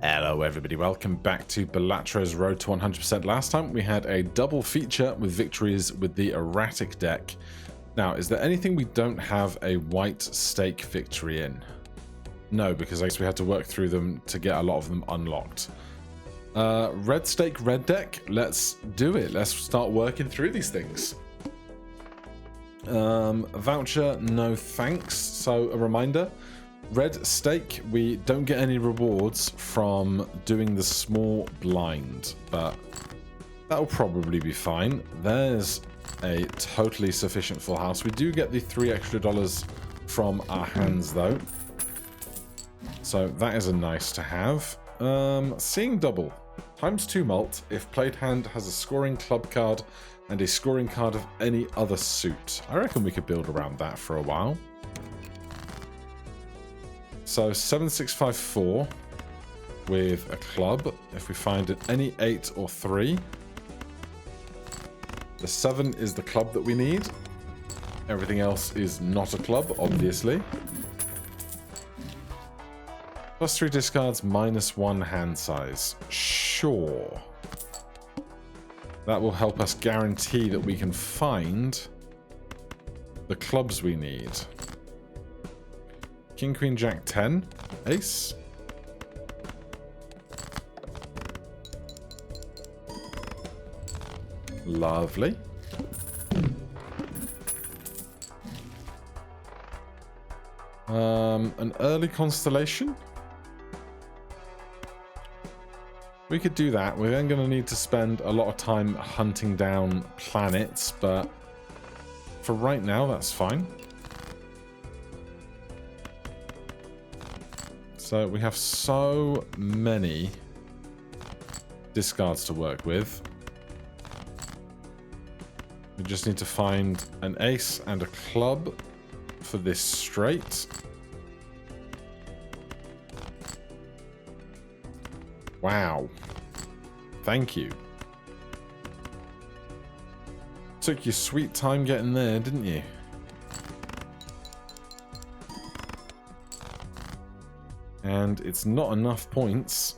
Hello everybody, welcome back to Balatro's Road to 100%. Last time we had a double feature with victories with the erratic deck. Now, is there anything we don't have a white stake victory in? No, because I guess we had to work through them to get a lot of them unlocked. Red stake, red deck, let's do it. Let's start working through these things. Voucher, no thanks. So a reminder, red stake, we don't get any rewards from doing the small blind, but that'll probably be fine. There's a totally sufficient full house. We do get the $3 extra from our hands though, so that is a nice to have. Seeing double ×2 mult if played hand has a scoring club card and a scoring card of any other suit. I reckon we could build around that for a while. So 7654 with a club. If we find any 8 or 3, the 7 is the club that we need. Everything else is not a club, obviously. +3 discards, -1 hand size. Sure. That will help us guarantee that we can find the clubs we need. King, Queen, Jack, 10. Ace. Lovely. An early constellation? We could do that. We're then going to need to spend a lot of time hunting down planets, but for right now, that's fine. So we have so many discards to work with. We just need to find an ace and a club for this straight. Wow. Thank you. Took your sweet time getting there, didn't you? And it's not enough points.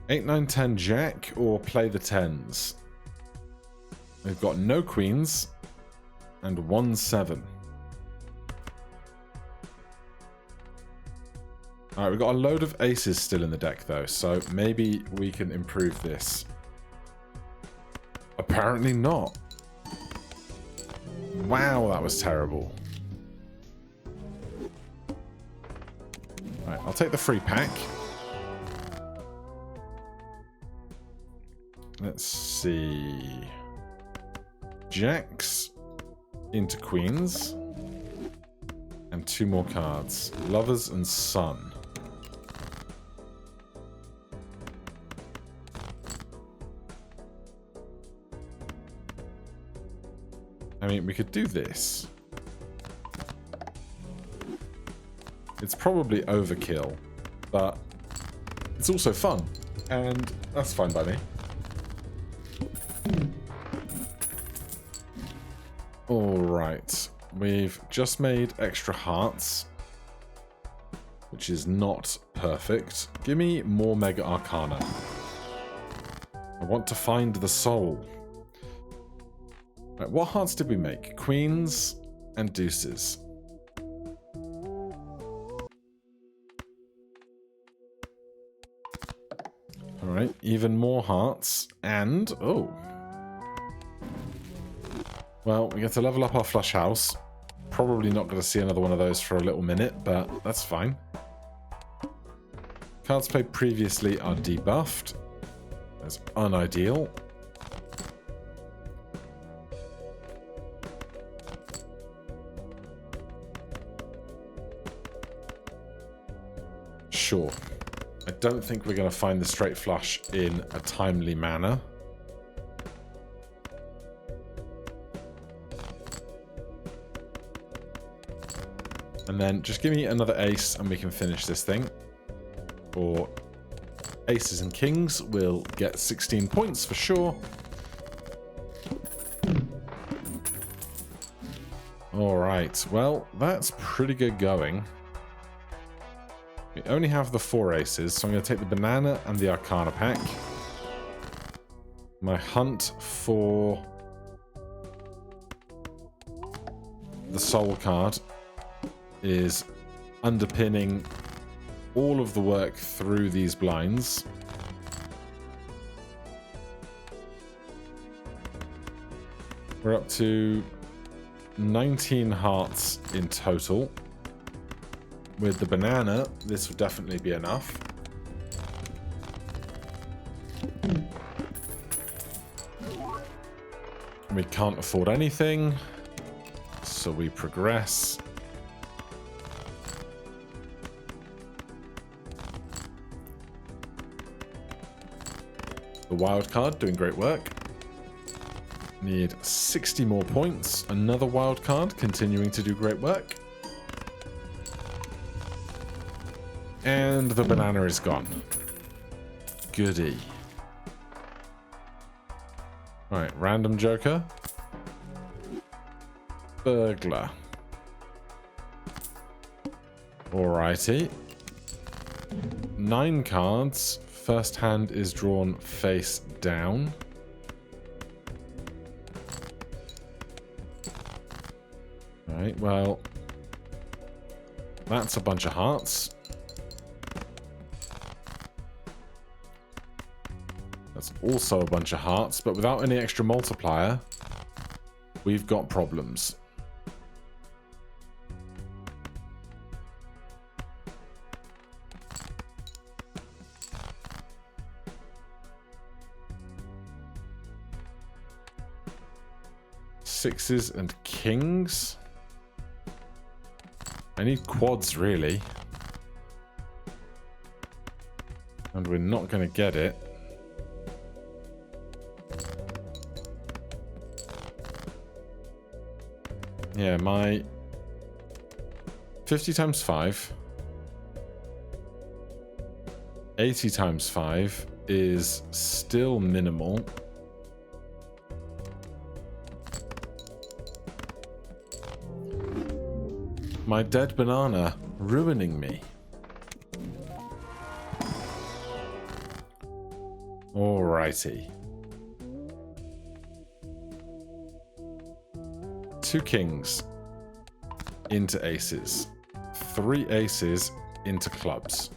Eight, 9, 10 Jack or play the 10s. We've got no queens and 1 7. Alright, we've got a load of aces still in the deck though, so maybe we can improve this. Apparently not. Wow, that was terrible. Right, I'll take the free pack. Let's see. Jacks into queens. And 2 more cards. Lovers and Sun. I mean, we could do this. It's probably overkill, but it's also fun, and that's fine by me. Alright, we've just made extra hearts, which is not perfect. Give me more Mega Arcana. I want to find the soul. Right, what hearts did we make? Queens and deuces. Alright, even more hearts and... oh. Well, we get to level up our flush house. Probably not going to see another one of those for a little minute, but that's fine. Cards played previously are debuffed. That's unideal. Sure. I don't think we're going to find the straight flush in a timely manner. And then just give me another ace and we can finish this thing. Or aces and kings will get 16 points for sure. Alright, well, that's pretty good going. We only have the 4 aces, so I'm going to take the banana and the Arcana pack. My hunt for the soul card is underpinning all of the work through these blinds. We're up to 19 hearts in total. With the banana, this will definitely be enough. We can't afford anything, so we progress. The wild card doing great work. Need 60 more points. Another wild card continuing to do great work. And the banana is gone. Goody. Alright, random joker. Burglar. Alrighty. 9 cards. First hand is drawn face down. Alright, well, that's a bunch of hearts. That's also a bunch of hearts, but without any extra multiplier, we've got problems. Sixes and kings. I need quads, really. And we're not going to get it. Yeah, my 50 times 5. 80 times 5 is still minimal. My dead banana ruining me. Alrighty. 2 kings into aces. 3 aces into clubs.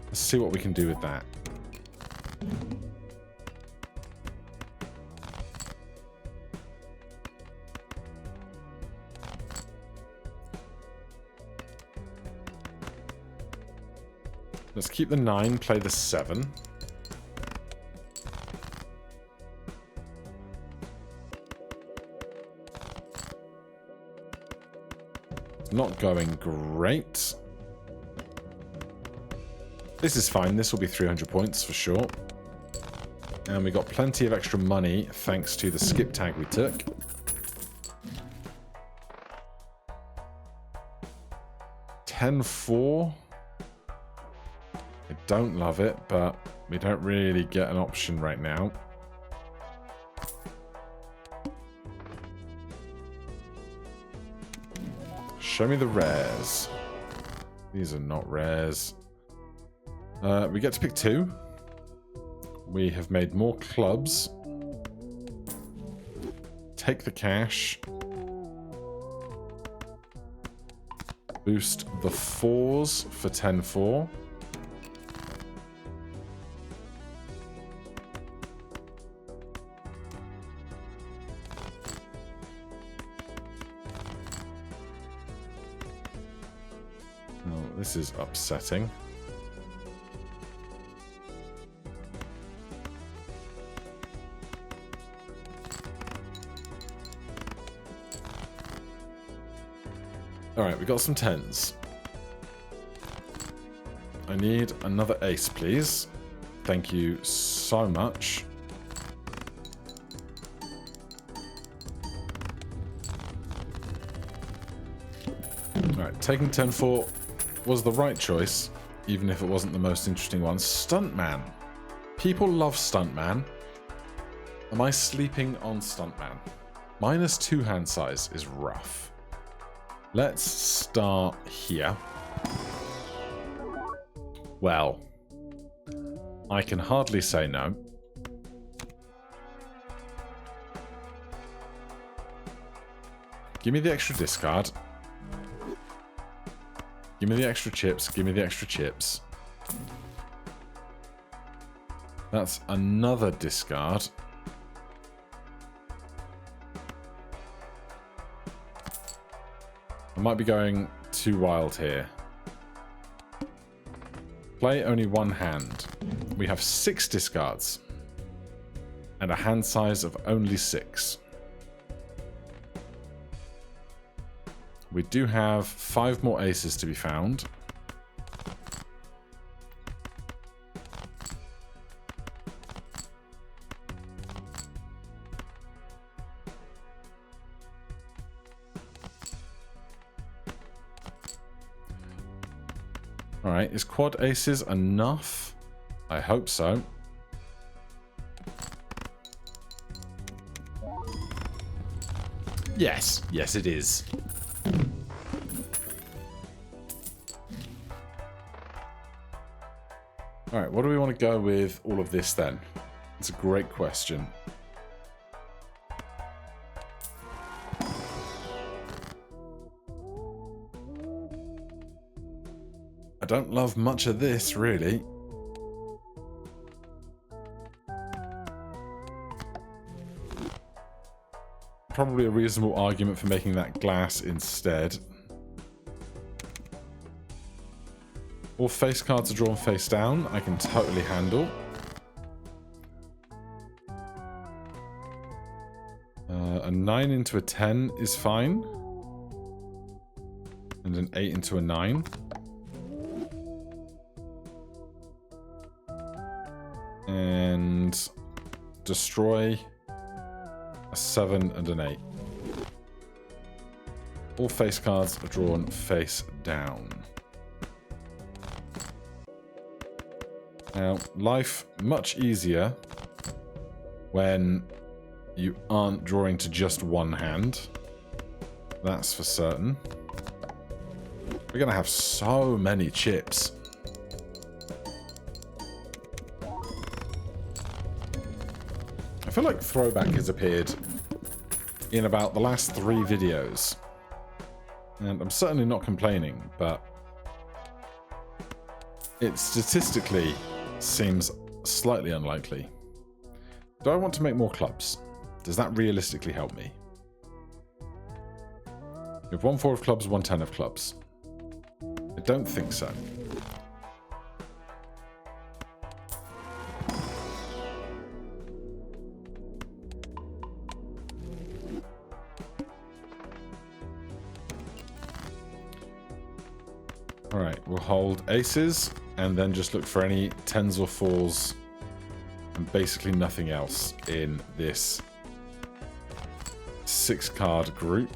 Let's see what we can do with that. Let's keep the 9, play the 7. Not going great. This is fine. This will be 300 points for sure. And we got plenty of extra money thanks to the skip tag we took. $10-4. I don't love it, but we don't really get an option right now. Show me the rares. These are not rares. We get to pick 2. We have made more clubs. Take the cash. Boost the 4s for 10-4. This is upsetting. Alright, we got some 10s. I need another ace, please. Thank you so much. Alright, taking 10-4 was the right choice, even if it wasn't the most interesting one. Stuntman. People love Stuntman. Am I sleeping on Stuntman? -2 hand size is rough. Let's start here. Well, I can hardly say no. Give me the extra discard. Give me the extra chips. Give me the extra chips. That's another discard. I might be going too wild here. Play only one hand. We have 6 discards. And a hand size of only 6. We do have 5 more aces to be found. Alright, is quad aces enough? I hope so. Yes, yes it is. Alright, what do we want to go with all of this then? It's a great question. I don't love much of this, really. Probably a reasonable argument for making that glass instead. All face cards are drawn face down. I can totally handle. A 9 into a 10 is fine. And an 8 into a 9. And destroy a 7 and an 8. All face cards are drawn face down. Now, life much easier when you aren't drawing to just one hand. That's for certain. We're going to have so many chips. I feel like Throwback has appeared in about the last 3 videos. And I'm certainly not complaining, but it statistically seems slightly unlikely. Do I want to make more clubs? Does that realistically help me? We have 1 4 of clubs, 1 10 of clubs. I don't think so. Alright, we'll hold aces and then just look for any 10s or 4s and basically nothing else in this 6-card group.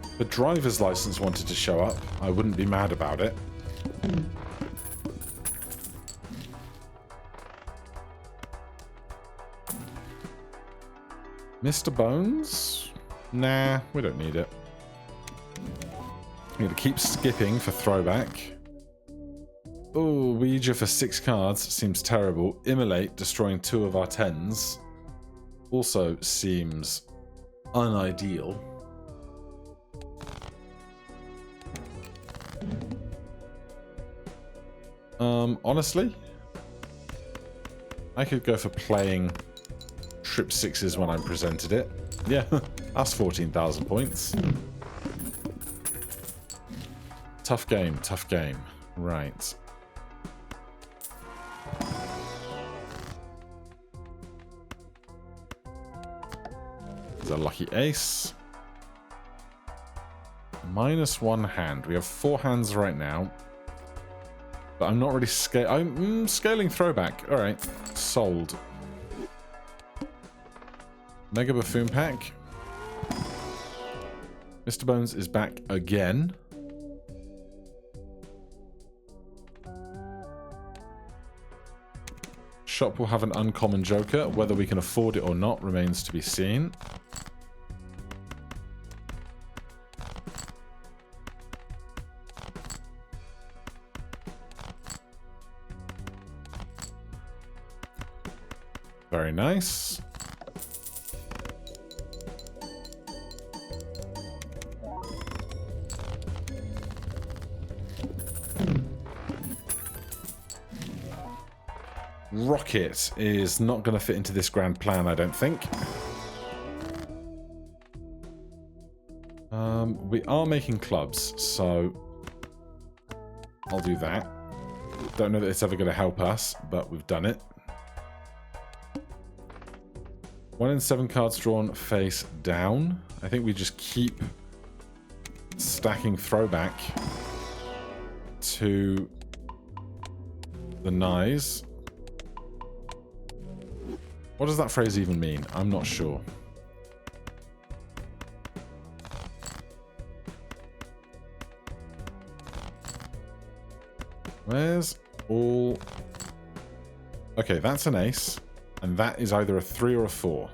If the driver's license wanted to show up, I wouldn't be mad about it. Mr. Bones? Nah, we don't need it. I'm going to keep skipping for Throwback. Oh, Ouija for 6 cards seems terrible. Immolate, destroying 2 of our 10s, also seems unideal. Honestly, I could go for playing trip 6s when I presented it. Yeah, that's 14,000 points. Tough game, tough game. Right. There's a lucky ace. -1 hand. We have 4 hands right now. But I'm not really I'm scaling Throwback. Alright. Sold. Mega Buffoon Pack. Mr. Bones is back again. Shop will have an uncommon joker. Whether we can afford it or not remains to be seen. Very nice. Rocket is not going to fit into this grand plan, I don't think. We are making clubs, so I'll do that. Don't know that it's ever going to help us, but we've done it. 1 in 7 cards drawn face down. I think we just keep stacking Throwback to the Nyes. What does that phrase even mean? I'm not sure. Where's all... Okay, that's an ace. And that is either a 3 or a 4.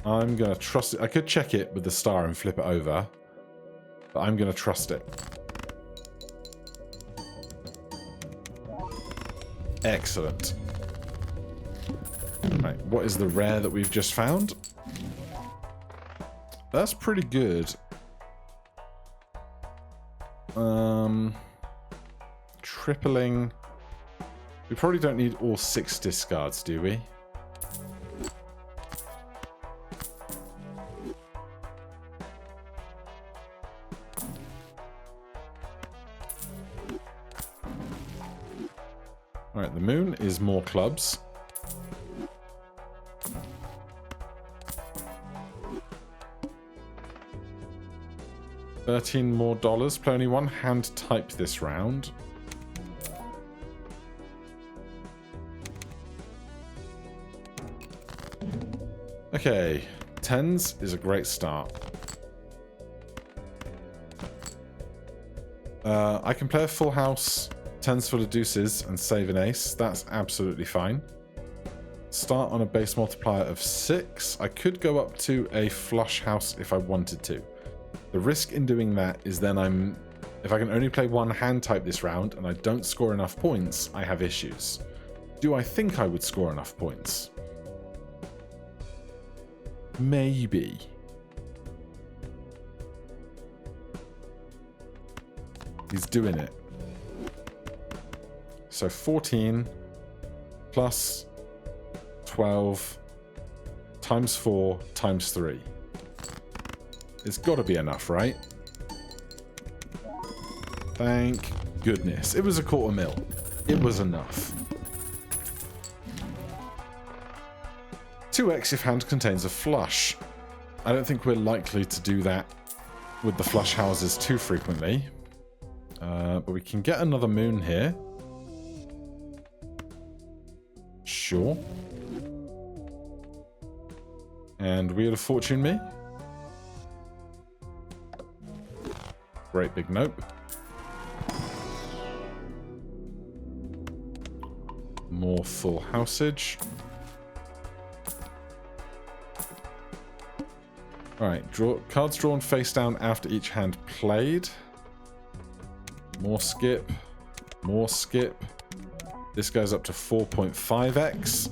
I'm going to trust it. I could check it with the star and flip it over. But I'm going to trust it. Excellent. Right, what is the rare that we've just found? That's pretty good. Tripling. We probably don't need all 6 discards, do we? Alright, the moon is more clubs. $13 more. Play only one hand type this round. Okay, 10s is a great start. I can play a full house, 10s full of deuces, and save an ace. That's absolutely fine. Start on a base multiplier of 6. I could go up to a flush house if I wanted to. The risk in doing that is then if I can only play one hand type this round and I don't score enough points, I have issues. Do I think I would score enough points? Maybe. He's doing it. So 14 plus 12 times 4 times 3. It's got to be enough, right? Thank goodness. It was a $250,000. It was enough. 2x if hand contains a flush. I don't think we're likely to do that with the flush houses too frequently. But we can get another moon here. Sure. And Wheel of Fortune me. Great big nope. More full houseage. Alright, cards drawn face down after each hand played. More skip. More skip. This goes up to 4.5x.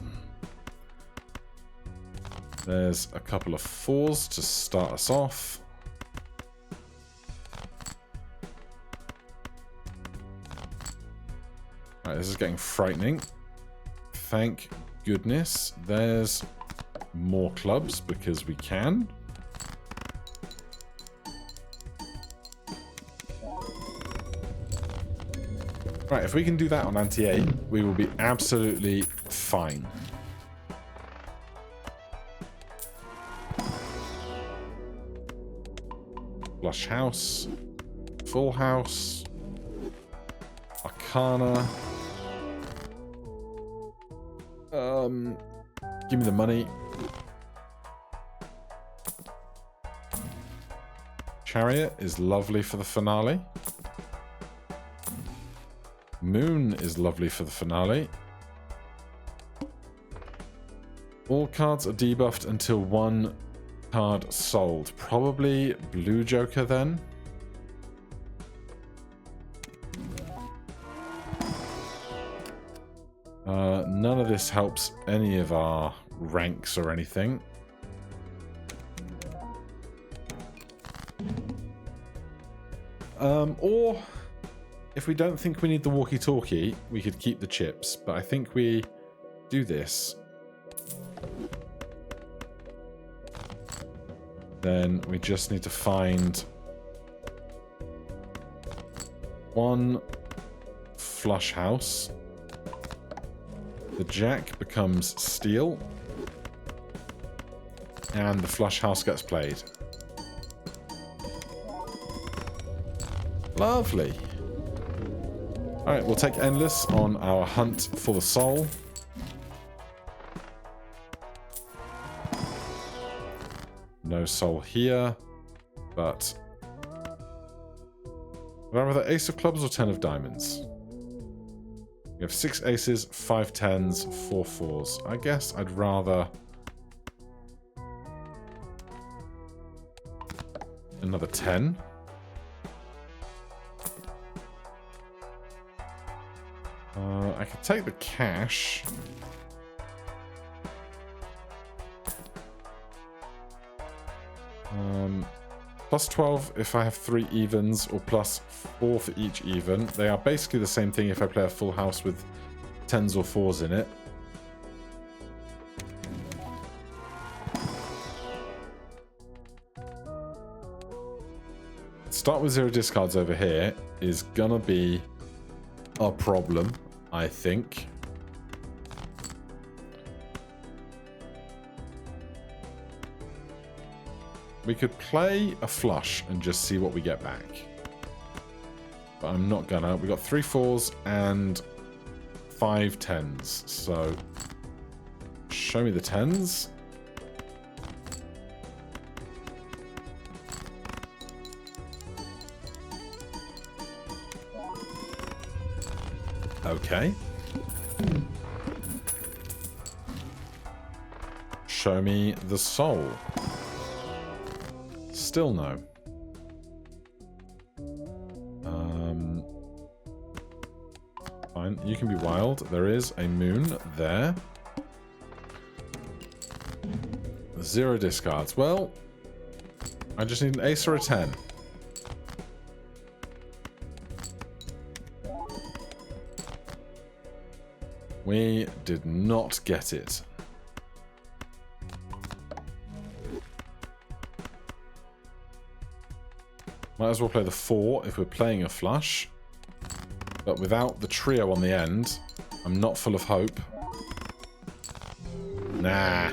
There's a couple of 4s to start us off. Alright, this is getting frightening. Thank goodness. There's more clubs because we can. Right, if we can do that on anti-A, we will be absolutely fine. Flush house. Full house. Arcana. Give me the money. Chariot is lovely for the finale. Moon is lovely for the finale. All cards are debuffed until one card sold. Probably Blue Joker then. None of this helps any of our ranks or anything. Or if we don't think we need the walkie-talkie, we could keep the chips. But I think we do this. Then we just need to find one flush house. The jack becomes steel. And the flush house gets played. Lovely. Alright, we'll take Endless on our hunt for the soul. No soul here, but would I rather Ace of Clubs or 10 of Diamonds? We have 6 aces, 5 tens, 4 fours. I guess I'd rather another 10. I could take the cash. Plus 12 if I have 3 evens, or plus 4 for each even. They are basically the same thing if I play a full house with 10s or 4s in it. Start with 0 discards over here is gonna be a problem, I think. We could play a flush and just see what we get back. But I'm not gonna. We got 3 4s and 5 10s. So show me the 10s. Okay. Show me the soul. Still no. Fine. You can be wild. There is a moon there. 0 discards. Well, I just need an ace or a 10. We did not get it. Might as well play the 4 if we're playing a flush. But without the trio on the end, I'm not full of hope. Nah.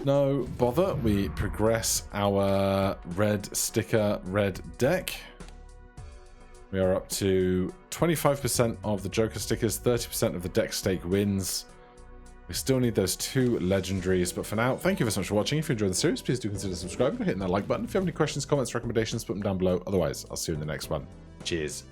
No bother. We progress our red sticker, red deck. We are up to 25% of the Joker stickers, 30% of the deck stake wins. We still need those 2 legendaries, but for now, thank you very much for watching. If you enjoyed the series, please do consider subscribing and hitting that like button. If you have any questions, comments, recommendations, put them down below. Otherwise, I'll see you in the next one. Cheers.